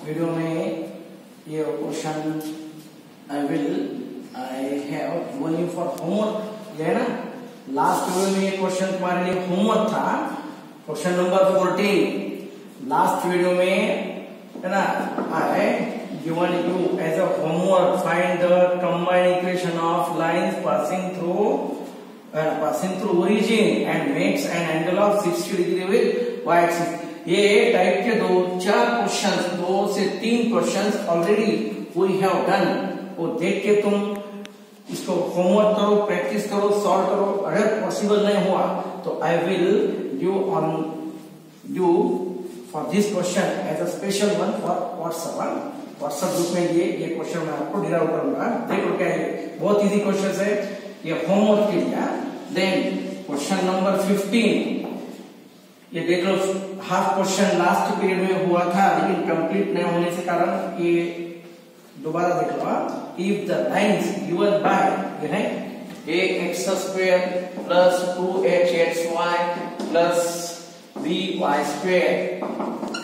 Video में ये question I have given you for homework, ये है ना। लास्ट वीडियो में ये क्वेश्चन तुम्हारे लिए होमवर्क था, क्वेश्चन नंबर 14। लास्ट वीडियो में है ना, I given you as a homework find the combined equation of lines passing through origin and makes an angle of 60 degree with Y axis. ये type के 2 से 3 questions already we have done. वो देख के तुम इसको होमवर्क करो, practice करो, सॉल्व करो। अगर पॉसिबल नहीं हुआ तो I will do for this question as a special one for WhatsApp group में ये क्वेश्चन मैं आपको डिराइव करूंगा। देख लो क्या है, बहुत इजी क्वेश्चन है ये होमवर्क के लिए। देन क्वेश्चन नंबर 15, ये देख लो, हाफ क्वेश्चन लास्ट पीरियड में हुआ था लेकिन कंप्लीट नहीं होने से कारण ये दोबारा देख लो। If the lines given by ये है ax² plus 2hxy plus by²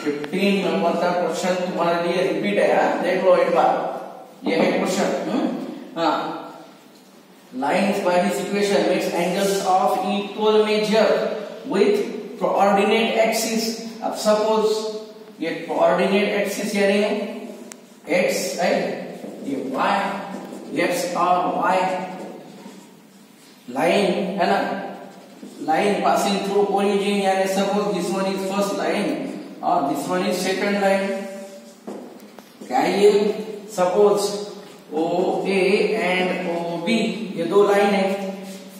15 number का क्वेश्चन तुम्हारे लिए रिपीट है, देख लो एक बार। ये है क्वेश्चन। हाँ, lines by this equation makes angles of equal measure with coordinate axis. अब सपोज ये कोऑर्डिनेट एक्सिस यानी x है, ये y, x और y लाइन है ना, लाइन पासिंग थ्रू ओरिजिन, यानी suppose this one is first line और this one is second line. क्या ये सपोज OA एंड OB ये 2 लाइन है।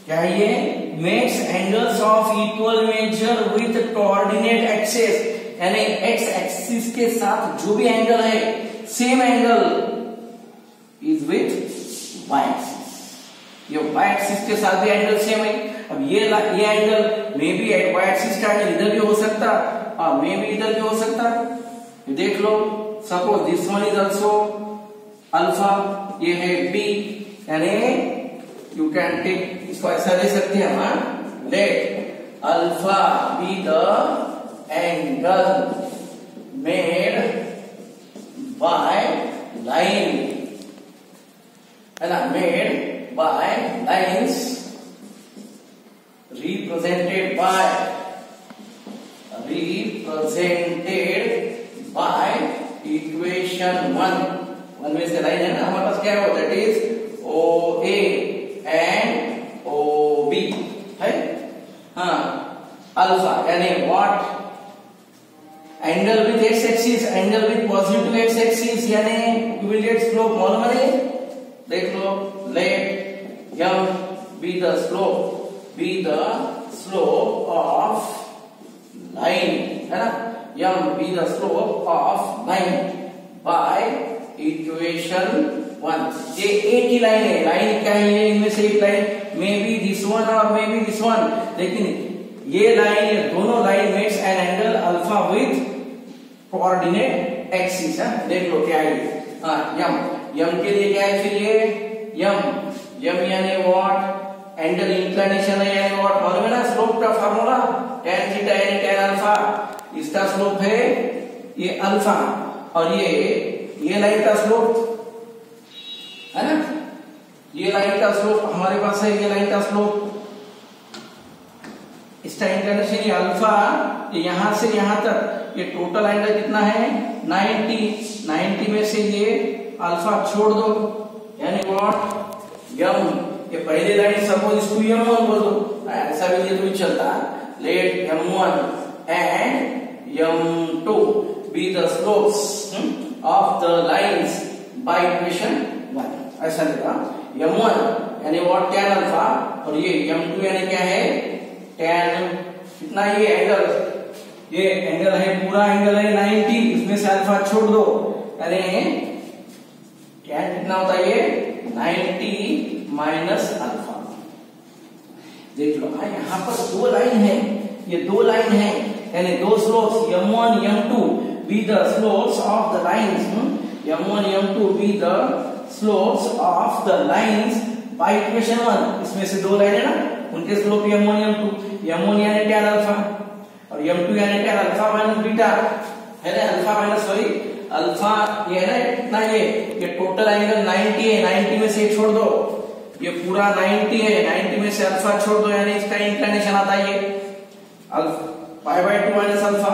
क्या ये makes angles of equal measure with coordinate axis, यानी x एक्सिस के साथ जो भी एंगल है same angle is with y axis. ये y एक्सिस के साथ भी एंगल सेम है। अब ये angle may be at y axis का एंगल इधर भी हो सकता और मे बी इधर भी हो सकता। ये देख लो, suppose this one is also alpha, ये है b, यानी यू कैन टेक, इसको ऐसा ले सकते हैं हम, let alpha be the angle made by line, है ना, made by lines represented by equation 1 में से लाइन है ना हमारे पास, क्या है वो, that is OA and OB है। हाँ, अल्फा यानी what, angle with x axis, angle with positive x axis, यानी यू विल गेट स्लोप मालूम है। देख लो, let m be the slope of line, है ना, m be the slope of line by equation 1। ये एक ही लाइन है, लाइन क्या है, इनमें से एक line, may be this one और मे बी दिस वन, लेकिन ये लाइन, ये दोनों line makes an angle alpha with coordinate axis है। देख लो क्या है। हाँ, यम के लिए क्या है फिर ये यम यानी व्हाट, एंगल इंक्लिनेशन है यानी व्हाट, मालूम है ना स्लोप का फार्मूला, tan थीटा यानी tan अल्फा, इसका स्लोप है ये अल्फा, और ये लाइन का स्लोप है ना, ये लाइन का स्लोप हमारे पास है, ये लाइन का स्लोप, इसका इंक्लिनेशन ये अल्फा, ये यहां से यहां तक, ये टोटल एंगल कितना है 90 में से ये अल्फा छोड़ दो, यानी व्हाट, यम, ये पहले लाइन सपोज इसको m1 बोल दो, ऐसा भी ये तो भी चलता। Let m1 and m2 be the slopes of the lines by equation 1, ऐसा लिखा। m1 यानी व्हाट, tan अल्फा, और ये m2 यानी क्या है, tan कितना, ये एंगल है, पूरा एंगल है 90, इसमें से अल्फा छोड़ दो, यानी tan कितना होता है ये 90 माइनस अल्फा। देख लो, यहाँ पर 2 लाइन है, ये 2 लाइन है, यानी 2 slopes m1 m2 be the slopes of the lines, m1 m2 be the slopes of the lines by equation 1। इसमें से 2 लाइन है ना, उनके स्लोप m1 m2 यानी tan अल्फा और m2 यानी tan अल्फा माइनस बीटा, है ना, अल्फा माइनस अल्फा ये है ना कितना, ये टोटल एंगल 90 है, 90 में से ये छोड़ दो, ये पूरा 90 है, 90 में से अल्फा छोड़ दो, यानी इसका इंक्लिनेशन आता है ये पाई बाय 2 माइनस अल्फा।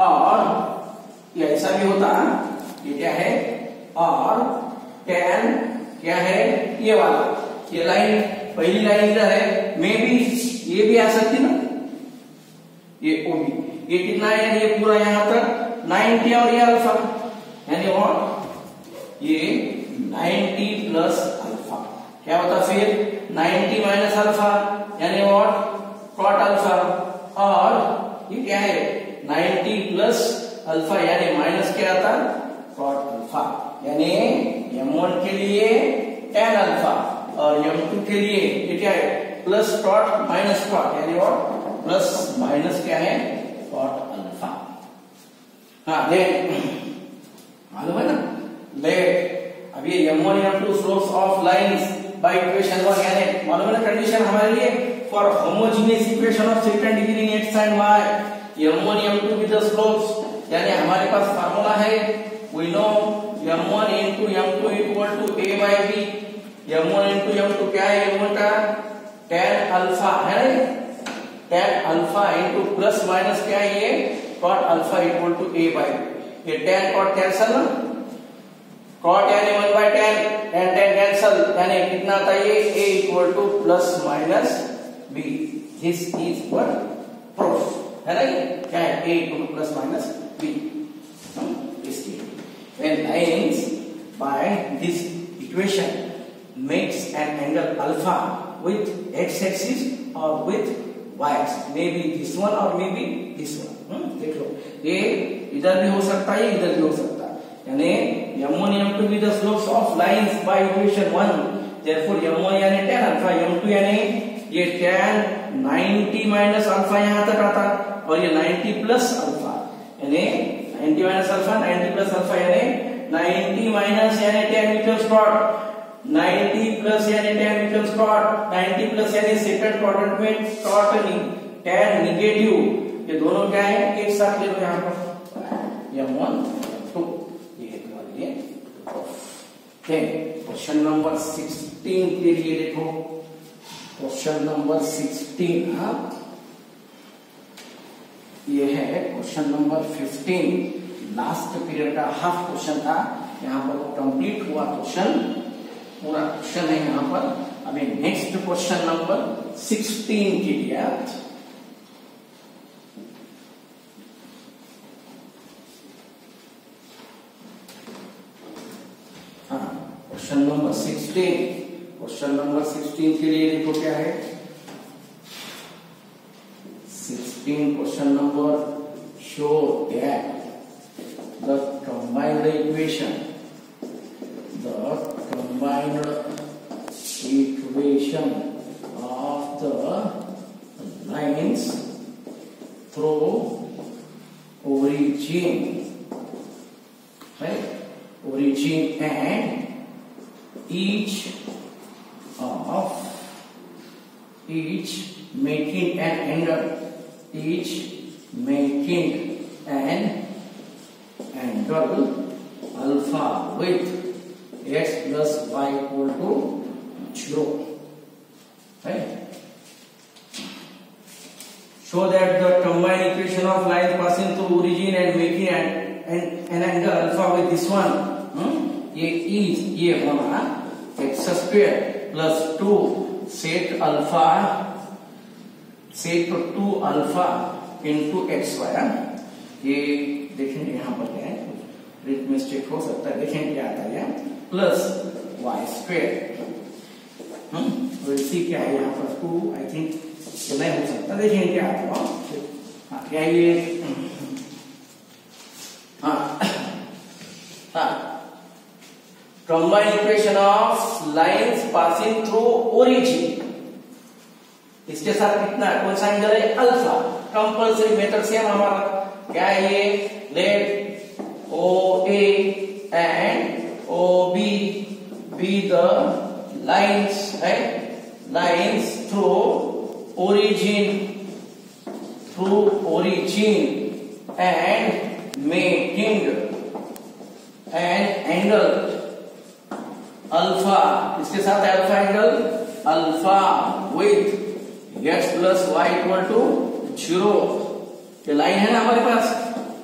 और ये ऐसा भी होता, ये क्या है, और tan क्या है, ये वाला, ये लाइन पहली लाइन इधर है, मे भी ये भी आ सकती ना, ये ओबी, ये कितना है, यानी ये पूरा यहां तक 90 और ये अल्फा, यानी और ये 90 प्लस अल्फा क्या होता फिर 90 माइनस अल्फा, यानी और कॉट अल्फा, और ये क्या है 90 प्लस अल्फा, यानी माइनस क्या आता कॉट अल्फा, यानी m1 के लिए tan अल्फा और m2 के लिए ये क्या है प्लस कॉट माइनस कॉट, यानी और प्लस माइनस क्या है कॉट अल्फा। हाँ ले मालूम है ना, ले अब ये m1 m2 slopes of lines by equation 1, यानी मालूम है ना कंडीशन हमारे लिए for homogeneous equation of second degree in x and y, m1 m2 with the slopes, यानी हमारे पास फार्मूला है, we know m1 into m2 equal to a by b, m1 into m2 क्या है, m1 का tan alpha है ना, tan alpha into plus minus क्या है ये cot alpha equal to a by b, ये tan cot कैंसल ना, cot यानी 1 by tan, tan कैंसल, यानी कितना आता है ये a equal to plus minus b, this is what proof है ना, ये क्या है a equal to plus minus b, इसकी when lines by this equation makes an angle alpha with x-axis or with y-axis, maybe this one or maybe this one, देख लो ये इधर भी हो सकता है, इधर भी हो सकता है, यानी m1 m2 with the slopes of lines by equation 1, therefore m1 यानी tan अल्फा, m2 यानी ये tan 90 माइनस अल्फा यहाँ तक आता, और ये 90 प्लस अल्फा, यानी 90 माइनस अल्फा 90 प्लस अल्फा, यानी 90 माइनस यानी tan becomes cot, 90 प्लस यानी tan becomes cot, 90 प्लस यानी सेकंड क्वाड्रेंट में cot tan नेगेटिव, ये दोनों क्या है एक साथ ले लो यहाँ पर, m1 2, ये तुम्हारे लिए क्वेश्चन नंबर 16 के लिए देखो, क्वेश्चन नंबर 16, हाँ ये है क्वेश्चन नंबर 15, लास्ट पीरियड का हाफ क्वेश्चन था, यहाँ पर कंप्लीट हुआ क्वेश्चन, पूरा क्वेश्चन है यहाँ पर। अभी नेक्स्ट क्वेश्चन नंबर 16 के लिए क्वेश्चन नंबर 16, क्वेश्चन नंबर 16 के लिए देखो क्या है, 16 question number, show that the combined equation of the lines through origin, right, origin and each making an angle, each making an angle alpha with x plus y equal to 0, right? Show that the combined equation of lines passing through origin and making an angle alpha with this one, ये होना x square plus 2 sec alpha into xy, ये देखेंगे यहाँ पर क्या है, wreath mistake हो सकता है, देखेंगे क्या आता है, प्लस वाई स्क्वेयर, क्या है यहाँ पर 2, आई थिंक ये नहीं हो सकता, देखेंगे क्या आता है, क्या ये, combined equation of lines passing through origin, इसके साथ कितना कौन सा एंगल है अल्फा, कंपल्सरी मेथड से हमारा क्या है ये, late OA and OB be the lines, right, lines through origin and making angle alpha, इसके साथ है alpha angle alpha with x plus Y equal to 0। ये लाइन है ना हमारे पास,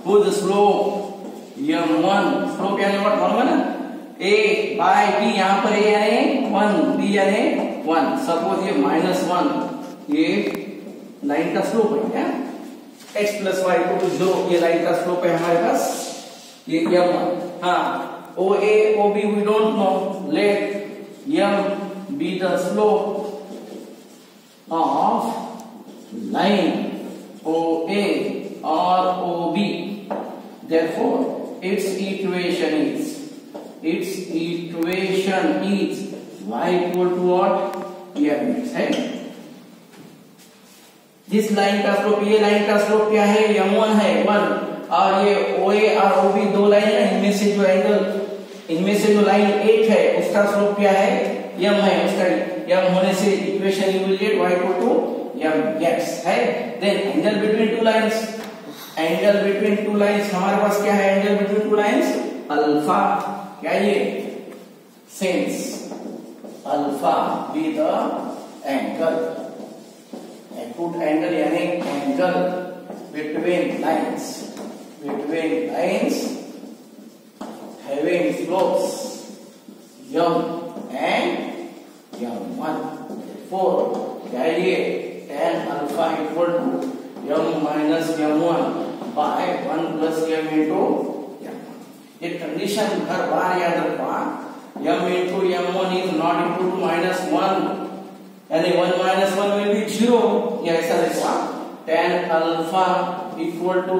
खुद स्लोप m1, स्लोप यानी व्हाट मालूम है ना, a बाय b, यहां पर a यानी 1, b यानी 1। सपोज ये -1, ये लाइन का स्लोप है क्या, x plus Y equal to 0, ये लाइन का स्लोप है हमारे पास, ये m1। हाँ, OA OB we don't know, let m be the slope of line OA or OB, therefore its equation is y equal to what, mx है। जिस line का slope, ये लाइन का स्लोप क्या है, m1 है 1, और ये OA और OB दो लाइन है, इनमें से जो एंगल, इनमें से जो लाइन 8 है उसका स्लोप क्या है, m है, उसका m होने से equation you will get y equal to mx है। Then angle between two lines, angle between two lines हमारे पास क्या है, angle between two lines alpha, क्या ये, since alpha be the angle, acute angle यानी angle between lines having slopes m and m1, therefore क्या ये tan alpha equal to m minus m1 by 1 plus m into m1। ये condition हर बार याद रखना, m into m1 is not equal to -1, यानी 1 minus 1 will be 0, ये ऐसा लिखवा, tan alpha equal to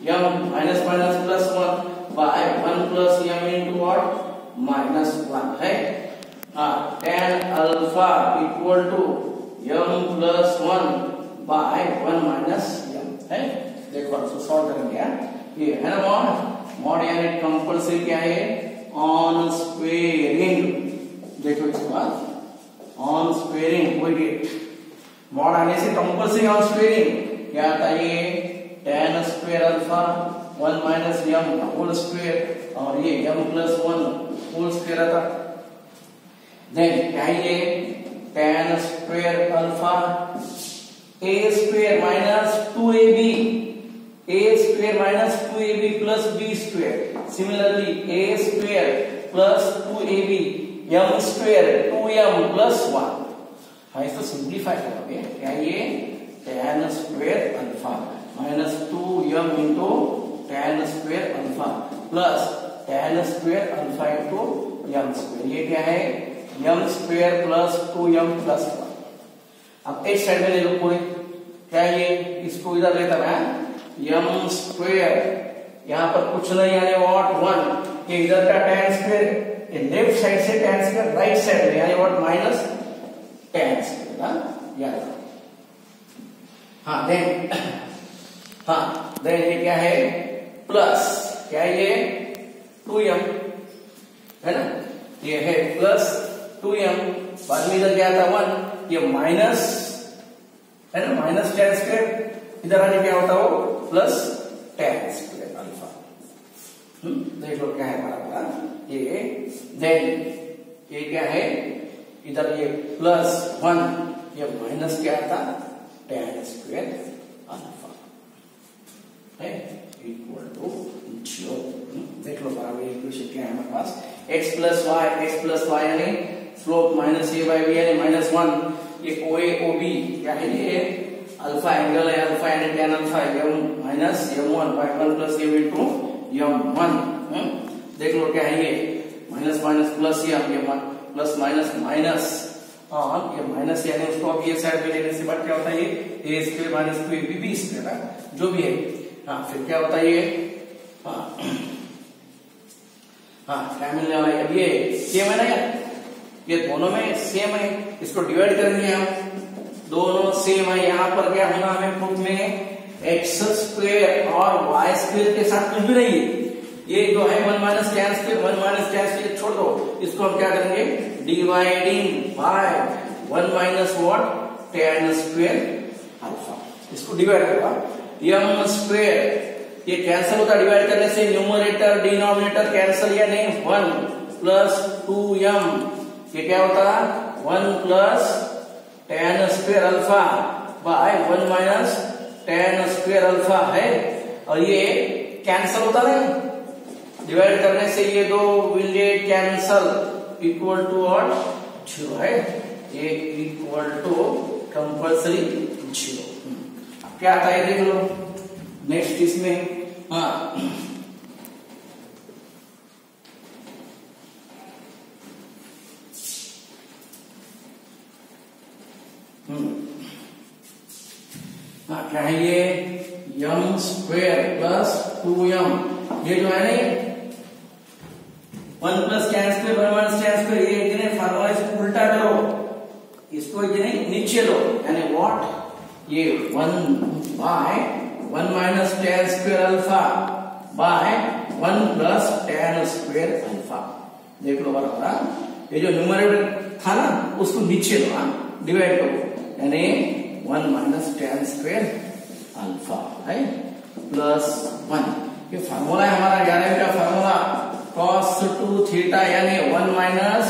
m minus plus 1 by 1 plus m into what, -1 है। tan alpha equal to m plus 1 by 1 minus m है। देखो इसको solve करेंगे, ये है ना मॉड यानी कंपल्सरी क्या है, ऑन स्क्वेयरिंग। देखो इसके बाद ऑन स्क्वेयरिंग, वही मॉड आने से कंपल्सरी ऑन स्क्वेयरिंग क्या आता है, ये tan square alpha 1 minus m whole square, और ये m प्लस 1 होल स्क्वायर आता। देन क्या ये tan square alpha a square minus 2ab, a square minus 2ab plus b square, similarly a square plus 2ab m square 2m plus 1। हाँ, इसको simplify करोगे, क्या ये tan square alpha minus 2m into tan square alpha plus tan square alpha into m square, ये क्या है m square plus 2m plus 1। अब एक साइड में ले लो पूरे, क्या ये, इसको इधर लेता है m स्क्वायर, यहाँ पर कुछ नहीं यानी व्हाट 1, ये इधर का tan स्क्वायर, ये लेफ्ट साइड से tan स्क्वायर राइट साइड में यानी व्हाट माइनस tan स्क्वायर, याद। हाँ देन ये क्या है, प्लस क्या है, ये 2m है ना, ये है प्लस 2m, बाद में इधर क्या था 1, ये माइनस है ना, माइनस tan स्क्वायर, इधर आने क्या होता हो प्लस tan स्क्वायर अल्फा। देख लो क्या है हमारा ये। देन ये क्या है, इधर ये प्लस 1, ये माइनस क्या था tan स्क्वायर अल्फा है इक्वल टू 0। देख लो बराबर इक्वेशन क्या है हमारे पास, x प्लस वाई यानी slope minus a by b यानी -1, ये OA OB क्या है, ये अल्फा एंगल है, अल्फा यानी tan alpha m minus m1 by 1 plus m into m1। देख लो क्या है, ये माइनस माइनस प्लस, ये प्लस माइनस माइनस, और ये माइनस यानी उसको अब ये साइड में लेने से बाद क्या होता है, ये a square minus 2ab b square जो भी है। हाँ, फिर क्या होता है ये, क्या मिलने वाला है, अब ये सेम है ना यार, ये दोनों में सेम है, इसको डिवाइड करेंगे हम, दोनों सेम है। यहाँ पर क्या होना हमें प्रूफ में एक्स स्क्वायर और वाई स्क्वायर के साथ कुछ भी नहीं है, ये जो है 1 माइनस tan स्क्वायर छोड़ दो, इसको हम क्या करेंगे, dividing by 1 minus what tan square alpha, इसको डिवाइड होगा m स्क्वायर, ये कैंसिल होता है डिवाइड करने से, न्यूमरेटर डिनोमिनेटर कैंसिल, यानी 1 प्लस 2m, ये क्या होता है 1 plus tan square alpha by 1 minus tan square alpha है, और ये कैंसिल होता है डिवाइड करने से, ये दो will get cancel equal to और 0 है, ये इक्वल टू कंपल्सरी 0। क्या आता है देख लो नेक्स्ट इसमें, हाँ क्या है ये m स्क्वायर प्लस 2m, ये जो है ना 1 plus tan square 1 minus tan square, ये इतने फार्मूला इसको उल्टा करो, इसको इतने नीचे लो, यानी व्हाट ये 1 by 1 minus tan square alpha by 1 plus tan square alpha, देख लो बराबर, ये जो न्यूमरेटर था ना उसको नीचे लो, डिवाइड करो, यानी 1 माइनस tan स्क्वायर अल्फा है प्लस 1, ये फार्मूला है हमारा 11वीं का फार्मूला, cos 2 थीटा यानी 1 माइनस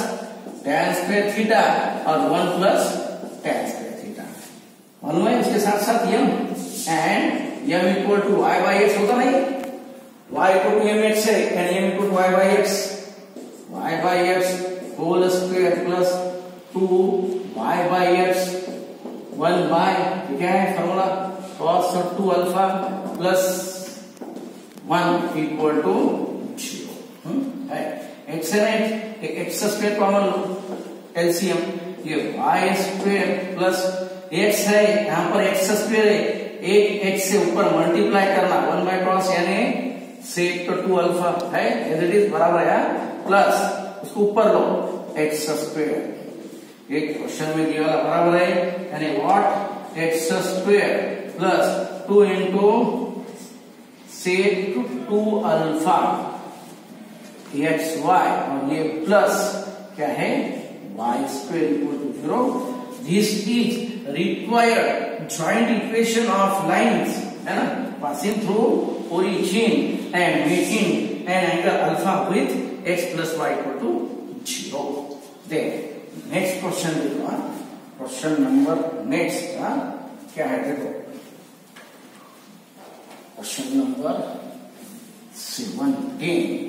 tan स्क्वायर थीटा और 1 प्लस tan स्क्वायर थीटा, मालूम है, इसके साथ साथ m, and m equal to y by x होता नहीं, y इक्वल टू mx है, यानी m equal to y by x whole square plus 2 y by x 1 by क्या है formula cos 2 alpha plus 1 equal to 0 है, x है x square common लो LCM, ये y स्क्वायर प्लस x है, यहाँ पर x स्क्वायर है, एक x से ऊपर मल्टीप्लाई करना 1 बाय cos यानी sec 2 अल्फा है, एज इट इज बराबर है, प्लस उसको ऊपर लो x स्क्वायर, एक क्वेश्चन में दिया वाला बराबर है, यानी what x square plus 2 into sec 2 alpha xy, और ये प्लस क्या है y square equal to 0, this is required joint equation of lines, है ना, passing through origin and making an angle alpha with x plus y equal to 0। देख next question देखो, question number next क्या है देखो, question number 17,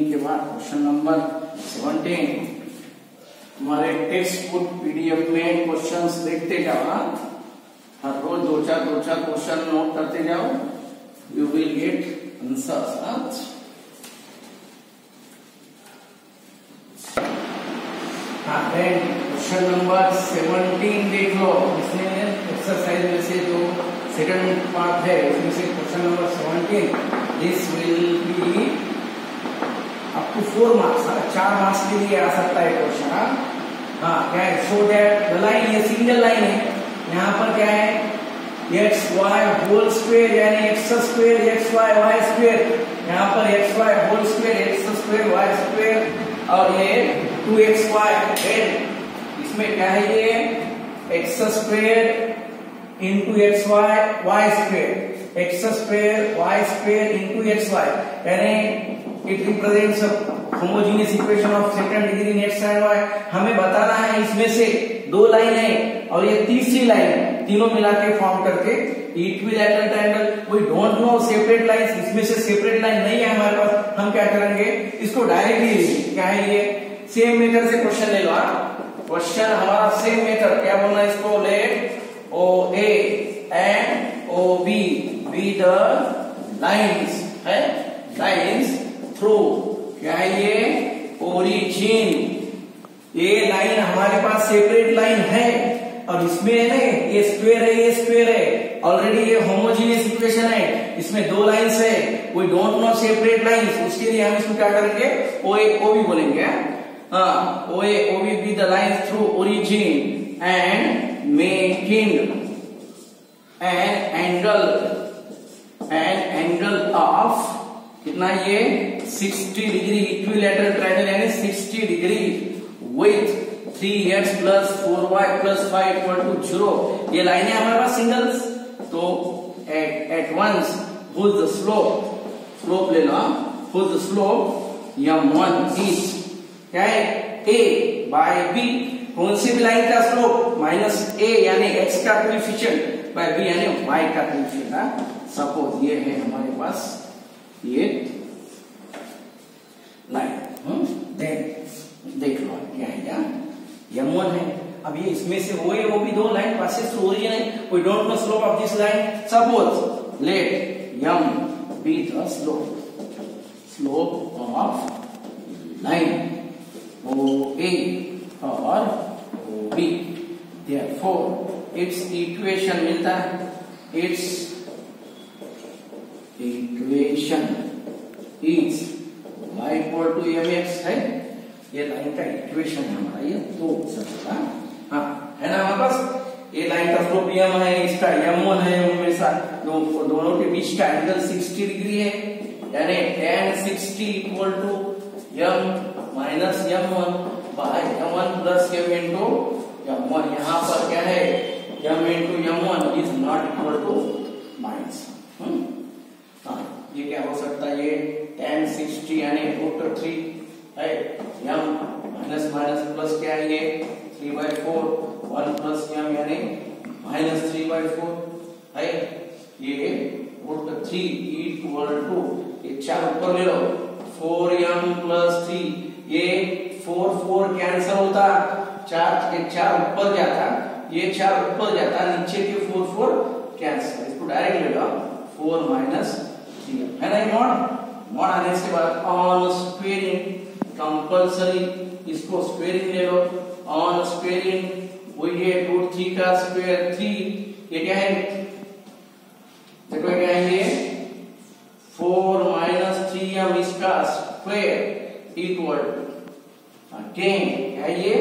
के बाद question number 17, हमारे टेक्स्ट बुक पीडीएफ में क्वेश्चंस देखते जाओ, हर रोज दो चार क्वेश्चन नोट करते जाओ, you will gate answers. Question number 17 देख लो, इसमें एक्सरसाइज में से जो सेकंड पार्ट है उसमें से question number 17, this will be up to 4 marks, 4 marks के लिए आ सकता है क्वेश्चन। हाँ क्या है, शो दैट द लाइन, ये सिंगल लाइन है, यहाँ पर क्या है एक्स वाई होल स्क्वेयर यानी x square x y Y square, यहाँ पर x y whole square x square Y square और ये 2xy है, इसमें क्या है ये x square into X y Y square, x square Y square into X Y, यानी it represents homogeneous equation of second degree in X and Y. हमें बताना है इसमें से 2 लाइन है और ये तीसरी लाइन, तीनों मिला के फॉर्म करके equilateral triangle, we don't know separate lines, इसमें से सेपरेट लाइन नहीं है हमारे पास, हम क्या करेंगे इसको डायरेक्टली लेंगे, क्या है ये सेम मेथड से क्वेश्चन ले लो, क्वेश्चन हमारा सेम मेथड, क्या बोलना है इसको, let O A and O B be the lines है, लाइंस थ्रू क्या है ये ओरिजिन, ये लाइन हमारे पास सेपरेट लाइन है और इसमें है ना ये स्क्वायर है, ये स्क्वायर है, ऑलरेडी ये होमोजेनियस इक्वेशन है, इसमें 2 लाइंस है, we don't know separate lines, उसके लिए हम इसको क्या करेंगे ओ ए ओ बी बोलेंगे, O A O B be the line through origin and making an angle of कितना ये 60 डिग्री, इक्विलैटरल ट्रायंगल यानी 60 डिग्री with 3x plus 4y plus 5 equal to 0। ये लाइन है हमारे पास सिंगल्स, तो at once whose the slope ले लो, whose the slope m1 is क्या है a बाय b। कौन सी भी लाइन का स्लोप माइनस a यानी x का कोएफिशिएंट बाय b यानी y का कोएफिशिएंट। सपोज ये है हमारे पास ये लाइन, देख लो क्या है यार m1 है। अब ये इसमें से वो भी दो लाइन पासेस थ्रू ओरिजिन है, we don't know slope of this line. Suppose let m be the slope of line OA or OB, therefore its equation मिलता है, its equation is y equal to mx है। ये line का equation है हमारा, ये दो सकता हाँ है ना हमारे पास। ये लाइन का स्लोप m है, इसका m1 है, उनमें साथ दोनों के बीच का एंगल 60 डिग्री है, यानी tan 60 equal to m minus m1 by m1 plus m into m1। यहाँ पर क्या है m into m1 is not equal to minus. ये क्या हो सकता है, ये tan 60 यानी √3 है, m माइनस माइनस प्लस क्या है, ये 3/4 1 प्लस m यानी माइनस 3/4 है। ये √3 इक्वल टू ये 4 ऊपर ले लो 4m प्लस 3, ये 4 कैंसिल होता, 4 ऊपर जाता, ये 4 ऊपर जाता, नीचे के 4 कैंसिल, इसको डायरेक्ट ले लो 4 माइनस 3 है ना। मॉड आने से बाद ऑन स्क्वेयरिंग कंपल्सरी, इसको स्क्वेयरिंग ले लो, ऑन स्क्वेयरिंग वही है √3 का स्क्वायर 3, ये क्या है देखो क्या है ये 4 माइनस 3m इसका स्क्वायर इक्वल अगेन क्या है ये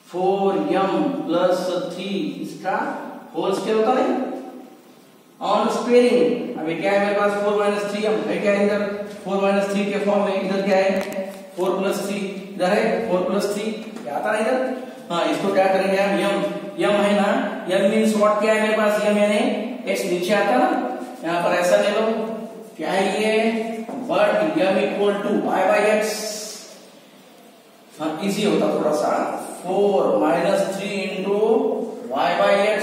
4m प्लस 3 इसका होल स्क्वायर होता है ऑन स्क्वेयरिंग। अभी क्या है मेरे पास 4 माइनस 3m है, क्या है इधर 4 माइनस 3 के फॉर्म में, इधर क्या है 4 प्लस 3, इधर है 4 प्लस 3, क्या आता है इधर। हाँ इसको क्या करेंगे हम, m है ना, m मींस व्हाट, क्या है मेरे पास m यानी x नीचे आता ना, यहाँ पर ऐसा ले लो, क्या है ये but m equal to y by x। हाँ इजी होता थोड़ा सा, 4 minus 3 into y by x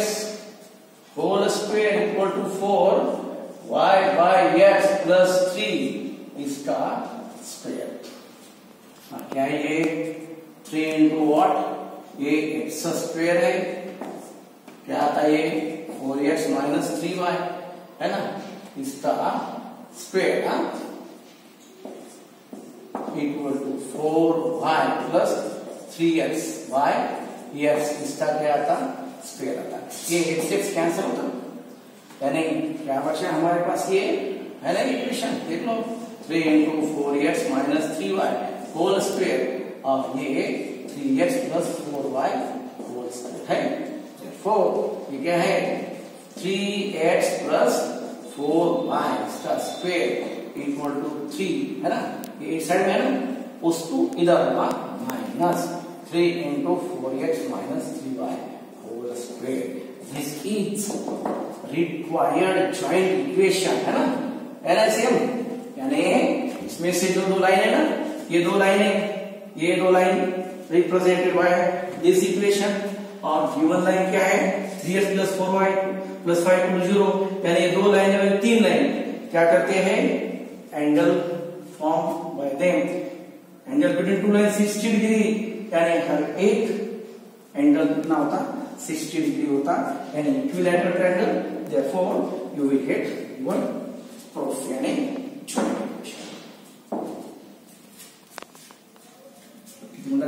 whole square equal to 4 y by x plus 3 इसका स्क्वायर। हाँ क्या है ये 3 इंटू व्हाट, ये x स्क्वायर है, क्या आता है ये 4x माइनस 3y है ना, इसका square equal to 4y plus 3x by x, इसका क्या आता स्क्वायर आता, ये x कैंसिल होता, यानी क्या बचा हमारे पास ये है ना इक्वेशन, देख लो 3 into 4x minus 3y whole square और ये 3x plus 4y whole square है। Therefore ये क्या है 3x प्लस 4y इसका स्क्वायर इक्वल टू 3 है ना, ये एक साइड में है ना, उसको इधर होगा minus 3 into 4x minus 3y whole square. This is required joint equation है ना, LCM, यानी इसमें से जो दो लाइन है ना, ये दो लाइन है, ये दो line represented by this equation, और गिवन लाइन क्या है 3x plus 4y plus 5 equal 0, यानी ये दो लाइन है, तीन लाइन क्या करते हैं angle form by them, angle between to line 60 degree, यानी हर एक एंगल कितना होता 60 डिग्री होता, यानी equilateral triangle. Therefore you will get one proof यानी जॉइंट इक्वेशन। कितना